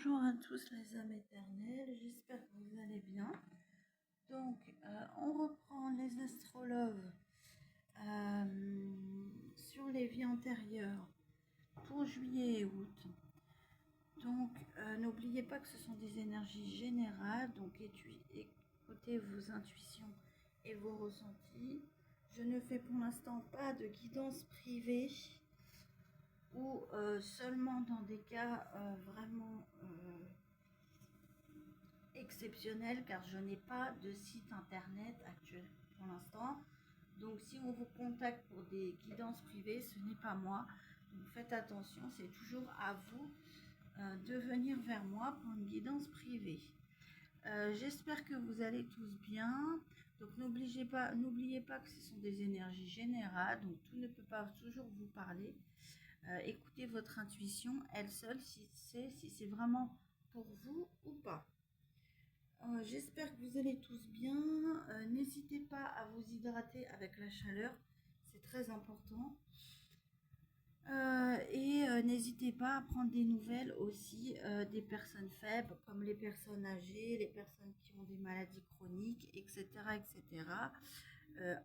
Bonjour à tous les âmes éternelles, j'espère que vous allez bien. Donc, on reprend les astrologues sur les vies antérieures pour juillet et août. Donc, n'oubliez pas que ce sont des énergies générales, donc écoutez vos intuitions et vos ressentis. Je ne fais pour l'instant pas de guidance privée ou seulement dans des cas vraiment exceptionnels, car je n'ai pas de site internet actuel pour l'instant. Donc si on vous contacte pour des guidances privées, ce n'est pas moi. Donc faites attention, c'est toujours à vous de venir vers moi pour une guidance privée. J'espère que vous allez tous bien. Donc n'oubliez pas que ce sont des énergies générales, donc tout ne peut pas toujours vous parler. Écoutez votre intuition, elle seule, si c'est vraiment pour vous ou pas. J'espère que vous allez tous bien. N'hésitez pas à vous hydrater avec la chaleur, c'est très important. N'hésitez pas à prendre des nouvelles aussi des personnes faibles, comme les personnes âgées, les personnes qui ont des maladies chroniques, etc. etc.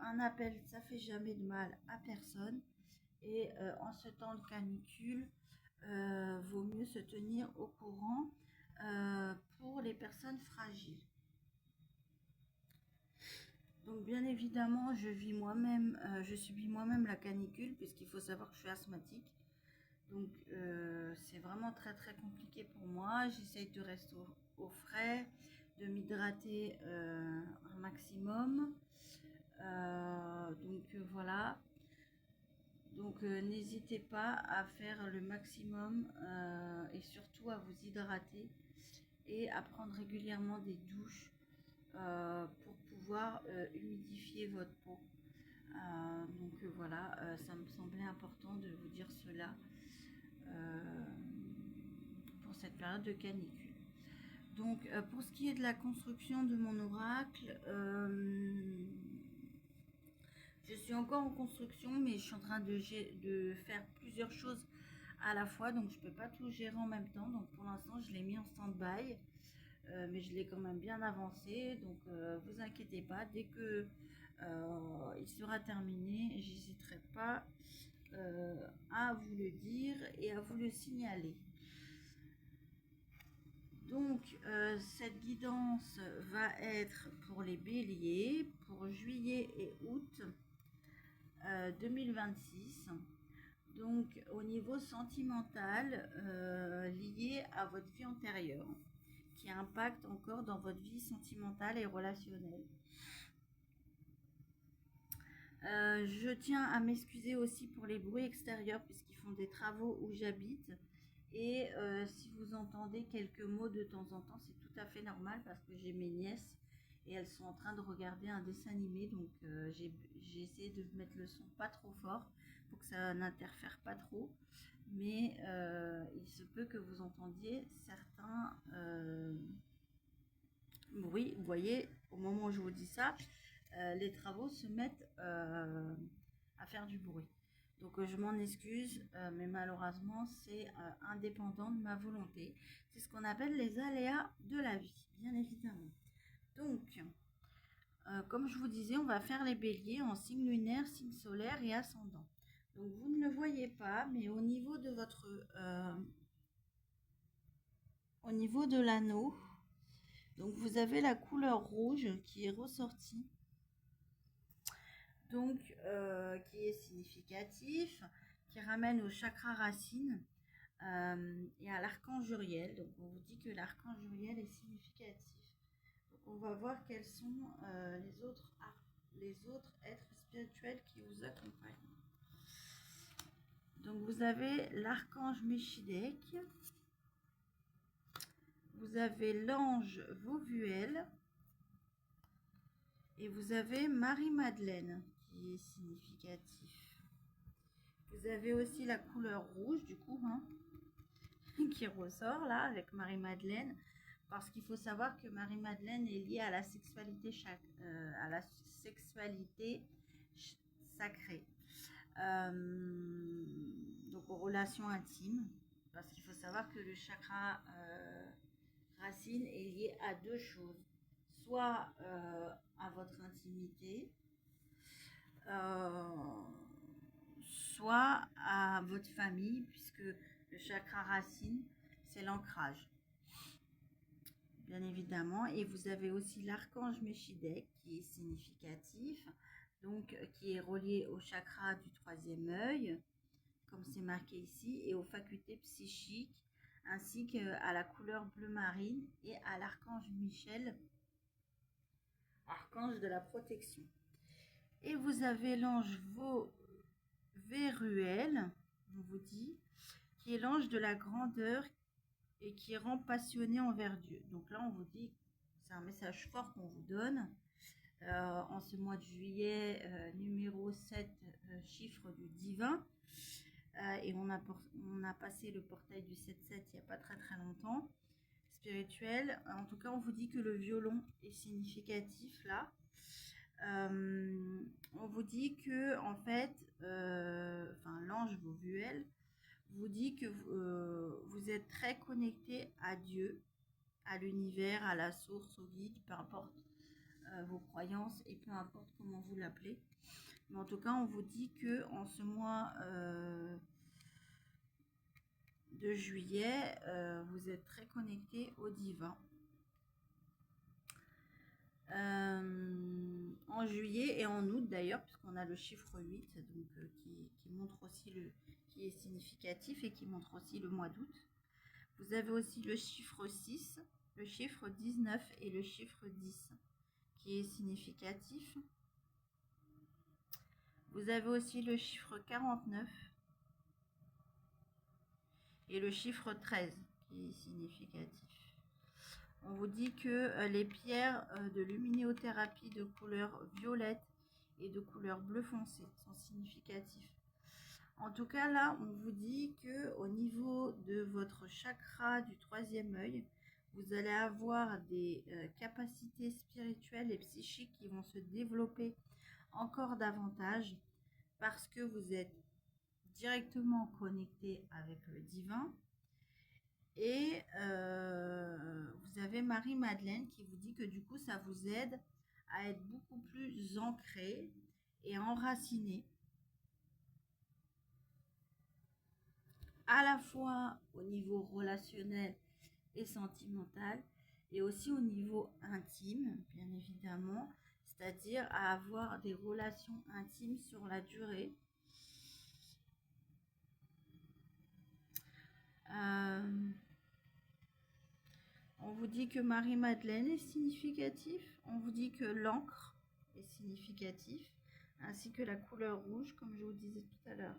Un appel, ça fait jamais de mal à personne. Et en ce temps de canicule, vaut mieux se tenir au courant pour les personnes fragiles. Donc bien évidemment, je subis moi-même la canicule, puisqu'il faut savoir que je suis asthmatique. Donc c'est vraiment très très compliqué pour moi. J'essaye de rester au frais, de m'hydrater un maximum. Voilà. Donc n'hésitez pas à faire le maximum et surtout à vous hydrater et à prendre régulièrement des douches pour pouvoir humidifier votre peau. Voilà, ça me semblait important de vous dire cela pour cette période de canicule. Donc pour ce qui est de la construction de mon oracle, je suis encore en construction, mais je suis en train de faire plusieurs choses à la fois, donc je ne peux pas tout gérer en même temps. Donc pour l'instant, je l'ai mis en stand-by, mais je l'ai quand même bien avancé. Donc vous inquiétez pas, dès que il sera terminé, j'hésiterai pas à vous le dire et à vous le signaler. Donc cette guidance va être pour les béliers pour juillet et août 2026. Donc au niveau sentimental, lié à votre vie antérieure, qui impacte encore dans votre vie sentimentale et relationnelle. Je tiens à m'excuser aussi pour les bruits extérieurs, puisqu'ils font des travaux où j'habite. Et si vous entendez quelques mots de temps en temps, c'est tout à fait normal, parce que j'ai mes nièces et elles sont en train de regarder un dessin animé. Donc j'ai essayé de mettre le son pas trop fort pour que ça n'interfère pas trop. Mais il se peut que vous entendiez certains bruits. Vous voyez, au moment où je vous dis ça, les travaux se mettent à faire du bruit. Donc je m'en excuse, mais malheureusement c'est indépendant de ma volonté. C'est ce qu'on appelle les aléas de la vie, bien évidemment. Donc, comme je vous disais, on va faire les béliers en signe lunaire, signe solaire et ascendant. Donc vous ne le voyez pas, mais au niveau de au niveau de l'anneau, donc vous avez la couleur rouge qui est ressortie. Donc qui est significatif, qui ramène au chakra racine et à l'archange Uriel. Donc on vous dit que l'archange Uriel est significatif. Donc on va voir quels sont les autres êtres spirituels qui vous accompagnent. Donc vous avez l'archange Méchidec, vous avez l'ange Vauvuel et vous avez Marie-Madeleine qui est significatif. Vous avez aussi la couleur rouge du coup qui ressort là avec Marie-Madeleine, parce qu'il faut savoir que Marie-Madeleine est liée à la sexualité sacrée, donc aux relations intimes, parce qu'il faut savoir savoir que le chakra racine est lié à deux choses. Soit à votre intimité, soit à votre famille, puisque le chakra racine, c'est l'ancrage, bien évidemment. Et vous avez aussi l'archange Méchidèque qui est significatif, donc qui est relié au chakra du troisième œil, comme c'est marqué ici, et aux facultés psychiques, ainsi qu'à la couleur bleu marine et à l'archange Michel, archange de la protection. Et vous avez l'ange Véruel, on vous dit, qui est l'ange de la grandeur et qui rend passionné envers Dieu. Donc là, on vous dit, c'est un message fort qu'on vous donne. En ce mois de juillet, numéro 7, chiffre du divin. Et on a passé le portail du 7-7 il n'y a pas très très longtemps. Spirituel. En tout cas, on vous dit que le violon est significatif là. On vous dit que en fait, l'ange Véruel vous dit que vous êtes très connecté à Dieu, à l'univers, à la source, au guide, peu importe vos croyances et peu importe comment vous l'appelez. Mais en tout cas, on vous dit que en ce mois de juillet, vous êtes très connecté au divin. En juillet et en août d'ailleurs, puisqu'on a le chiffre 8, donc qui montre aussi qui est significatif et qui montre aussi le mois d'août. Vous avez aussi le chiffre 6, le chiffre 19 et le chiffre 10 qui est significatif. Vous avez aussi le chiffre 49 et le chiffre 13 qui est significatif. On vous dit que les pierres de luminéothérapie de couleur violette et de couleur bleu foncé sont significatifs. En tout cas, là, on vous dit que au niveau de votre chakra du troisième œil, vous allez avoir des capacités spirituelles et psychiques qui vont se développer encore davantage parce que vous êtes directement connecté avec le divin. Et vous avez Marie-Madeleine qui vous dit que du coup, ça vous aide à être beaucoup plus ancré et enraciné, à la fois au niveau relationnel et sentimental, et aussi au niveau intime, bien évidemment, c'est-à-dire à avoir des relations intimes sur la durée. On vous dit que Marie-Madeleine est significatif. On vous dit que l'encre est significatif, ainsi que la couleur rouge, comme je vous disais tout à l'heure.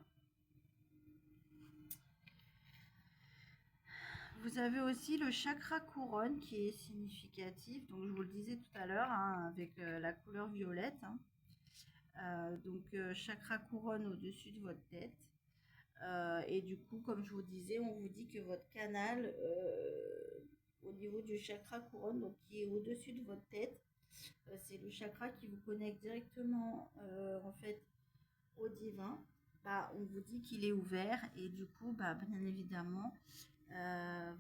Vous avez aussi le chakra couronne qui est significatif. Donc je vous le disais tout à l'heure, avec la couleur violette. Chakra couronne au-dessus de votre tête. Et du coup, comme je vous disais, on vous dit que votre canal au niveau du chakra couronne, donc qui est au-dessus de votre tête, c'est le chakra qui vous connecte directement en fait au divin. On vous dit qu'il est ouvert et du coup, bien évidemment,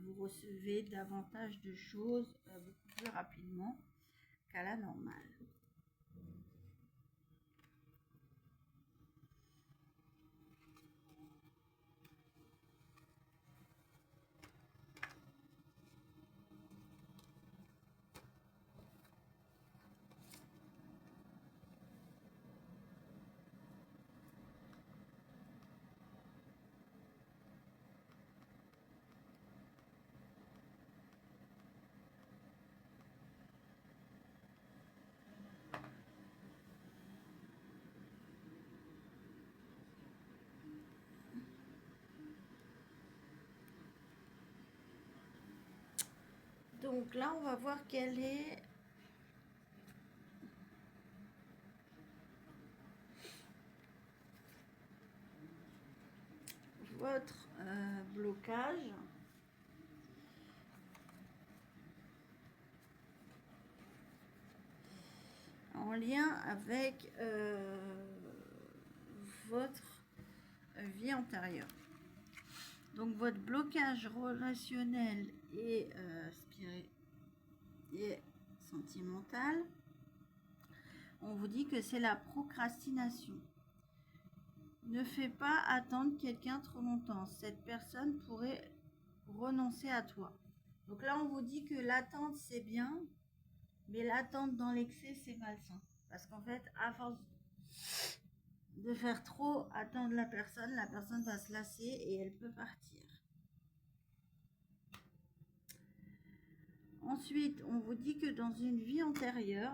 vous recevez davantage de choses beaucoup plus rapidement qu'à la normale. Donc là, on va voir quelle est votre blocage. En lien avec votre vie antérieure. Donc votre blocage relationnel et sentimental, on vous dit que c'est la procrastination. Ne fais pas attendre quelqu'un trop longtemps. Cette personne pourrait renoncer à toi. Donc là, on vous dit que l'attente, c'est bien, mais l'attente dans l'excès, c'est malsain. Parce qu'en fait, à force de faire trop attendre la personne va se lasser et elle peut partir. Ensuite, on vous dit que dans une vie antérieure,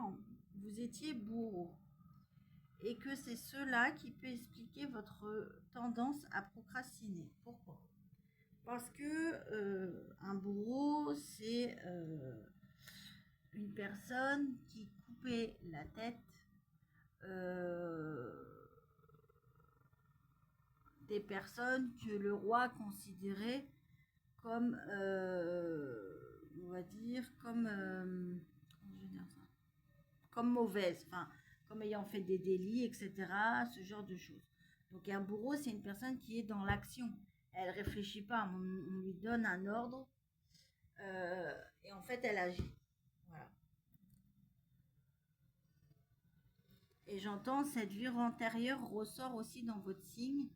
vous étiez bourreau. Et que c'est cela qui peut expliquer votre tendance à procrastiner. Pourquoi ? Parce que un bourreau, c'est une personne qui coupait la tête des personnes que le roi considérait comme, on va dire, comme mauvaises, enfin, comme ayant fait des délits, etc., ce genre de choses. Donc un bourreau, c'est une personne qui est dans l'action. Elle réfléchit pas, on lui donne un ordre et en fait elle agit. Voilà. Et j'entends cette vie antérieure ressort aussi dans votre signe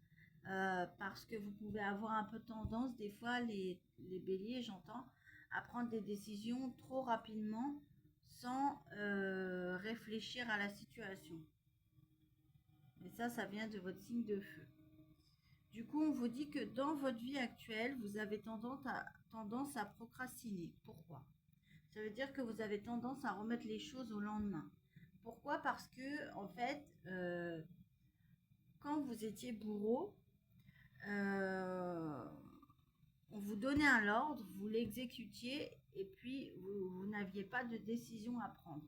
parce que vous pouvez avoir un peu tendance, des fois les béliers, j'entends, à prendre des décisions trop rapidement sans réfléchir à la situation. Et ça vient de votre signe de feu. Du coup, on vous dit que dans votre vie actuelle, vous avez tendance à procrastiner. Pourquoi ? Ça veut dire que vous avez tendance à remettre les choses au lendemain. Pourquoi ? Parce que, en fait, quand vous étiez bourreau, on vous donnait un ordre, vous l'exécutiez et puis vous n'aviez pas de décision à prendre.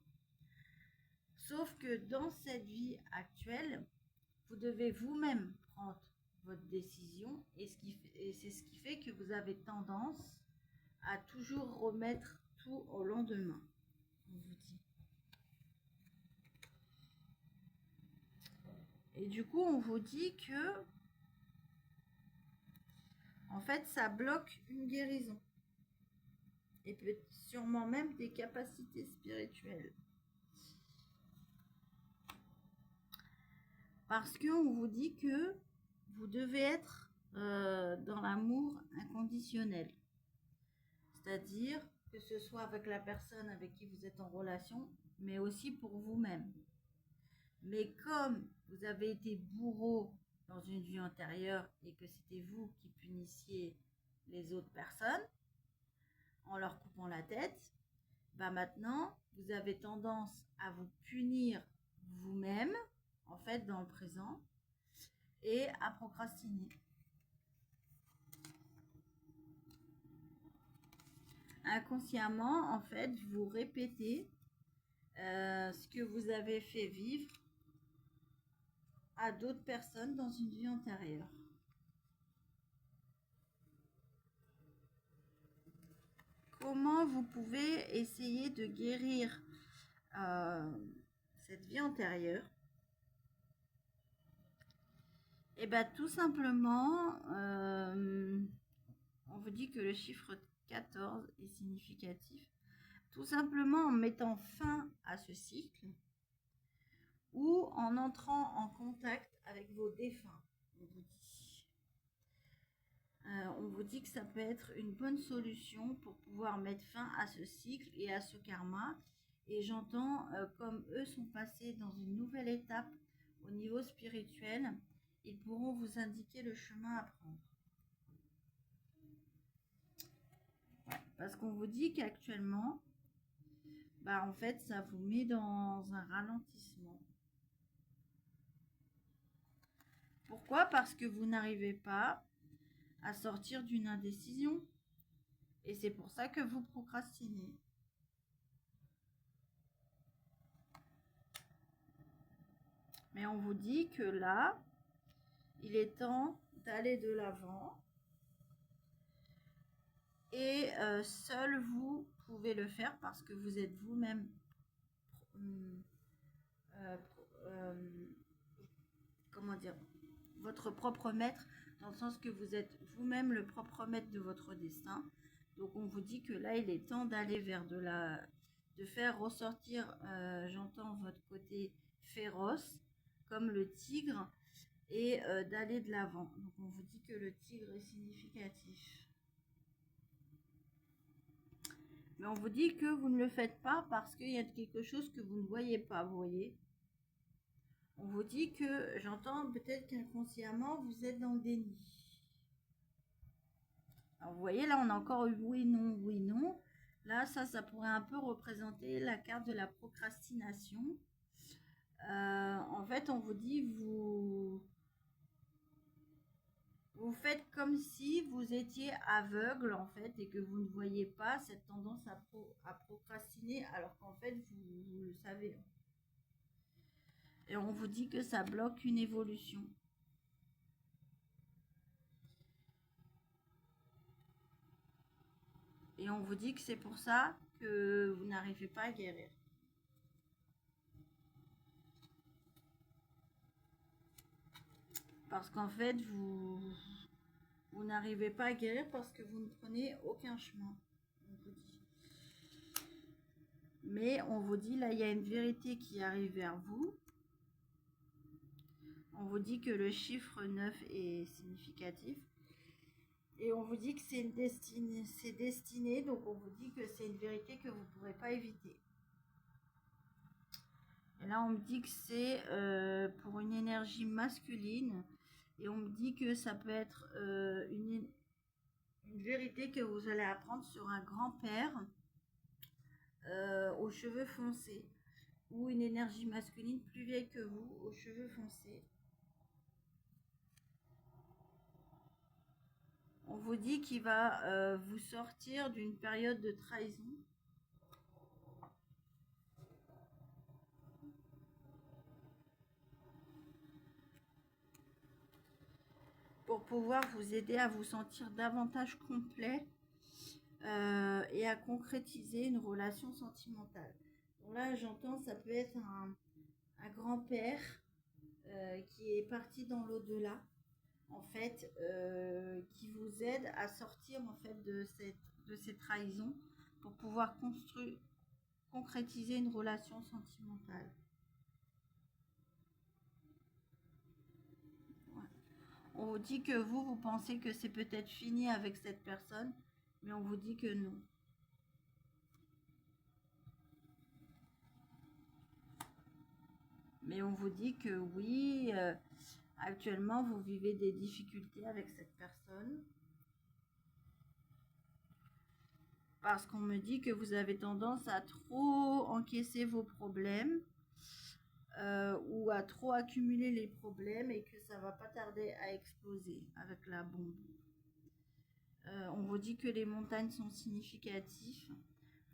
Sauf que dans cette vie actuelle, vous devez vous-même prendre votre décision et c'est ce qui fait que vous avez tendance à toujours remettre tout au lendemain. On vous dit. Et du coup, on vous dit que en fait, ça bloque une guérison et peut sûrement même des capacités spirituelles. Parce qu'on vous dit que vous devez être dans l'amour inconditionnel. C'est-à-dire que ce soit avec la personne avec qui vous êtes en relation, mais aussi pour vous-même. Mais comme vous avez été bourreau dans une vie antérieure et que c'était vous qui punissiez les autres personnes en leur coupant la tête, bah maintenant, vous avez tendance à vous punir vous-même, en fait, dans le présent, et à procrastiner. Inconsciemment, en fait, vous répétez ce que vous avez fait vivre à d'autres personnes dans une vie antérieure. Comment vous pouvez essayer de guérir cette vie antérieure ? Et bien tout simplement, on vous dit que le chiffre 14 est significatif. Tout simplement en mettant fin à ce cycle ou en entrant en contact avec vos défunts, on vous dit que ça peut être une bonne solution pour pouvoir mettre fin à ce cycle et à ce karma. Et j'entends, comme eux sont passés dans une nouvelle étape au niveau spirituel, ils pourront vous indiquer le chemin à prendre. Ouais, parce qu'on vous dit qu'actuellement, en fait, ça vous met dans un ralentissement. Pourquoi ? Parce que vous n'arrivez pas à sortir d'une indécision. Et c'est pour ça que vous procrastinez. Mais on vous dit que là, il est temps d'aller de l'avant. Et seul vous pouvez le faire parce que vous êtes vous-même votre propre maître dans le sens que vous êtes vous-même le propre maître de votre destin. Donc on vous dit que là, il est temps d'aller vers de faire ressortir, j'entends votre côté féroce, comme le tigre, et d'aller de l'avant. Donc on vous dit que le tigre est significatif. Mais on vous dit que vous ne le faites pas parce qu'il y a quelque chose que vous ne voyez pas, vous voyez. On vous dit que, j'entends peut-être qu'inconsciemment, vous êtes dans le déni. Alors vous voyez, là, on a encore eu oui, non, oui, non. Là, ça pourrait un peu représenter la carte de la procrastination. En fait, on vous dit, vous faites comme si vous étiez aveugle, en fait, et que vous ne voyez pas cette tendance à procrastiner, alors qu'en fait, vous le savez. Et on vous dit que ça bloque une évolution. Et on vous dit que c'est pour ça que vous n'arrivez pas à guérir. Parce qu'en fait, vous n'arrivez pas à guérir parce que vous ne prenez aucun chemin. On vous dit. Mais on vous dit, là, il y a une vérité qui arrive vers vous. On vous dit que le chiffre 9 est significatif. Et on vous dit que c'est destiné, donc on vous dit que c'est une vérité que vous ne pourrez pas éviter. Et là, on me dit que c'est pour une énergie masculine. Et on me dit que ça peut être une vérité que vous allez apprendre sur un grand-père aux cheveux foncés. Ou une énergie masculine plus vieille que vous, aux cheveux foncés. On vous dit qu'il va vous sortir d'une période de trahison. Pour pouvoir vous aider à vous sentir davantage complet et à concrétiser une relation sentimentale. Donc là, j'entends, ça peut être un grand-père qui est parti dans l'au-delà, en fait, qui vous aide à sortir en fait de ces trahisons pour pouvoir concrétiser une relation sentimentale. Ouais. On vous dit que vous pensez que c'est peut-être fini avec cette personne, mais on vous dit que non. Mais on vous dit que oui, actuellement vous vivez des difficultés avec cette personne. Parce qu'on me dit que vous avez tendance à trop encaisser vos problèmes ou à trop accumuler les problèmes et que ça va pas tarder à exploser avec la bombe. On vous dit que les montagnes sont significatifs.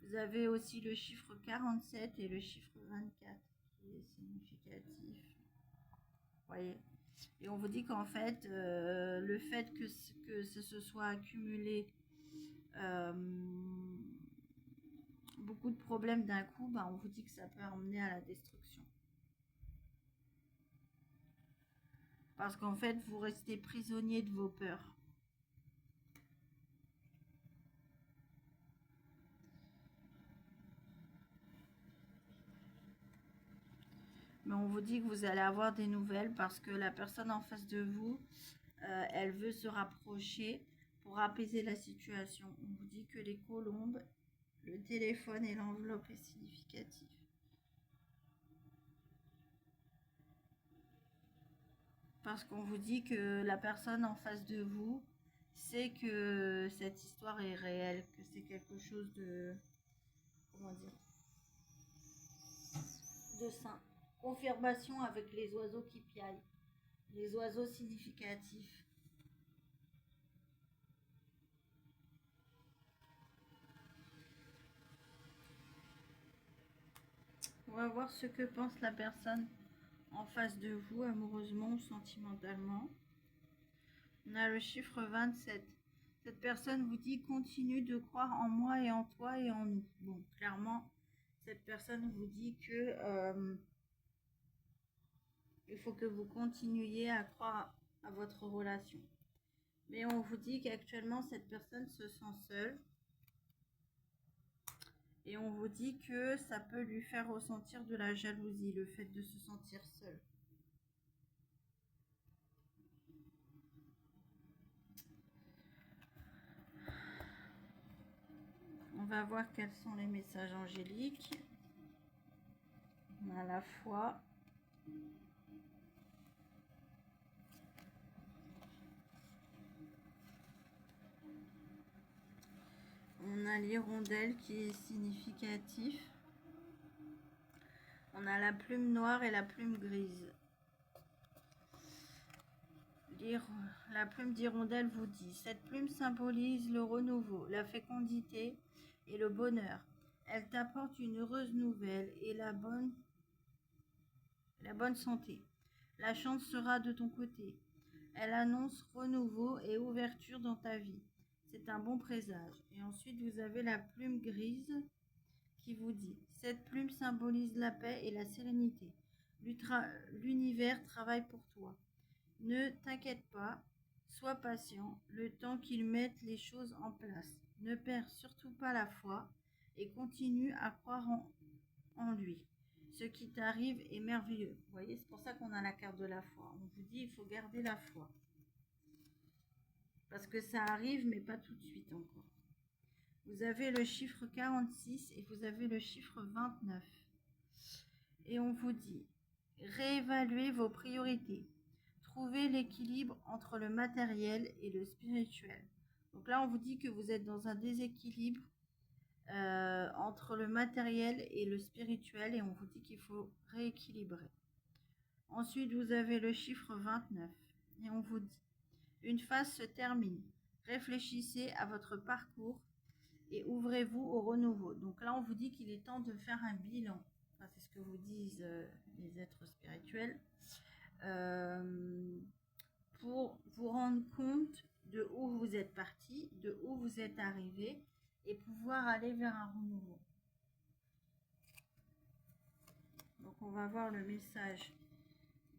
Vous avez aussi le chiffre 47 et le chiffre 24 qui est significatif. Voyez. Et on vous dit qu'en fait, le fait que se soit accumulé beaucoup de problèmes d'un coup, bah, on vous dit que ça peut emmener à la destruction. Parce qu'en fait, vous restez prisonnier de vos peurs. Mais on vous dit que vous allez avoir des nouvelles parce que la personne en face de vous, elle veut se rapprocher pour apaiser la situation. On vous dit que les colombes, le téléphone et l'enveloppe est significatif. Parce qu'on vous dit que la personne en face de vous sait que cette histoire est réelle, que c'est quelque chose de, comment dire, de sain. Confirmation avec les oiseaux qui piaillent, les oiseaux significatifs. On va voir ce que pense la personne en face de vous, amoureusement ou sentimentalement. On a le chiffre 27. Cette personne vous dit continue de croire en moi et en toi et en nous. Bon, clairement, cette personne vous dit que il faut que vous continuiez à croire à votre relation. Mais on vous dit qu'actuellement, cette personne se sent seule. Et on vous dit que ça peut lui faire ressentir de la jalousie, le fait de se sentir seule. On va voir quels sont les messages angéliques. On a la foi. On a l'hirondelle qui est significatif. On a la plume noire et la plume grise. La plume d'hirondelle vous dit: cette plume symbolise le renouveau, la fécondité et le bonheur. Elle t'apporte une heureuse nouvelle et la bonne santé. La chance sera de ton côté. Elle annonce renouveau et ouverture dans ta vie. C'est un bon présage. Et ensuite, vous avez la plume grise qui vous dit: cette plume symbolise la paix et la sérénité. L'univers travaille pour toi. Ne t'inquiète pas, sois patient, le temps qu'il mette les choses en place. Ne perds surtout pas la foi et continue à croire en lui. Ce qui t'arrive est merveilleux. Vous voyez, c'est pour ça qu'on a la carte de la foi. On vous dit, il faut garder la foi. Parce que ça arrive, mais pas tout de suite encore. Vous avez le chiffre 46 et vous avez le chiffre 29. Et on vous dit: réévaluez vos priorités. Trouvez l'équilibre entre le matériel et le spirituel. Donc là, on vous dit que vous êtes dans un déséquilibre entre le matériel et le spirituel et on vous dit qu'il faut rééquilibrer. Ensuite, vous avez le chiffre 29 et on vous dit: une phase se termine. Réfléchissez à votre parcours et ouvrez-vous au renouveau. Donc là, on vous dit qu'il est temps de faire un bilan. Enfin, c'est ce que vous disent les êtres spirituels. Pour vous rendre compte de où vous êtes parti, de où vous êtes arrivé et pouvoir aller vers un renouveau. Donc on va voir le message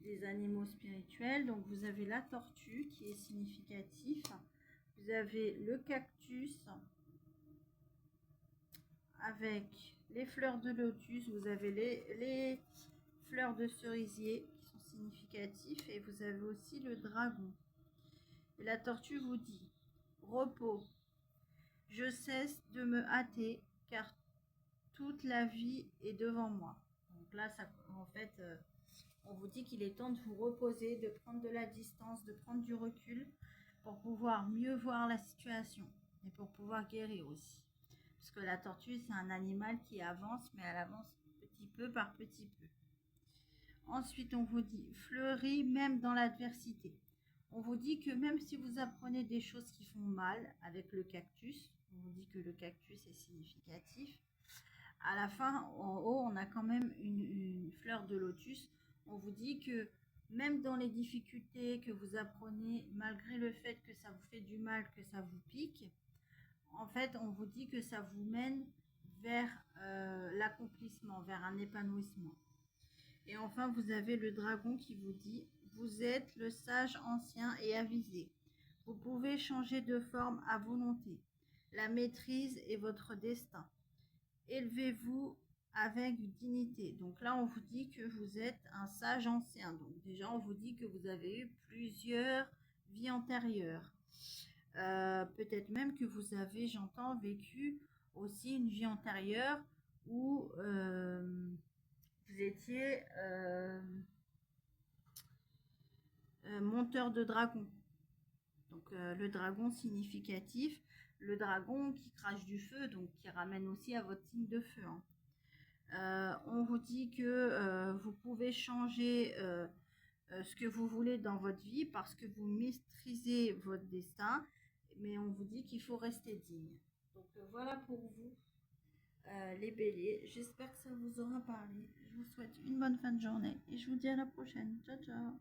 des animaux spirituels. Donc vous avez la tortue qui est significatif. Vous avez le cactus avec les fleurs de lotus. Vous avez les fleurs de cerisier qui sont significatifs et vous avez aussi le dragon. Et la tortue vous dit: repos, je cesse de me hâter car toute la vie est devant moi. Donc là, ça, en fait, on vous dit qu'il est temps de vous reposer, de prendre de la distance, de prendre du recul pour pouvoir mieux voir la situation et pour pouvoir guérir aussi. Parce que la tortue, c'est un animal qui avance, mais elle avance petit peu par petit peu. Ensuite, on vous dit: fleuris même dans l'adversité. On vous dit que même si vous apprenez des choses qui font mal avec le cactus, on vous dit que le cactus est significatif. À la fin, en haut, on a quand même une fleur de lotus. On vous dit que même dans les difficultés que vous apprenez, malgré le fait que ça vous fait du mal, que ça vous pique, en fait, on vous dit que ça vous mène vers l'accomplissement, vers un épanouissement. Et enfin, vous avez le dragon qui vous dit: vous êtes le sage ancien et avisé. Vous pouvez changer de forme à volonté. La maîtrise est votre destin. Élevez-vous avec dignité. Donc là, on vous dit que vous êtes un sage ancien. Donc déjà, on vous dit que vous avez eu plusieurs vies antérieures. Peut-être même que vous avez, j'entends, vécu aussi une vie antérieure où vous étiez monteur de dragon. Donc le dragon significatif, le dragon qui crache du feu, donc qui ramène aussi à votre signe de feu. On vous dit que vous pouvez changer ce que vous voulez dans votre vie parce que vous maîtrisez votre destin, mais on vous dit qu'il faut rester digne. Donc voilà pour vous, les béliers. J'espère que ça vous aura parlé. Je vous souhaite une bonne fin de journée et je vous dis à la prochaine. Ciao, ciao.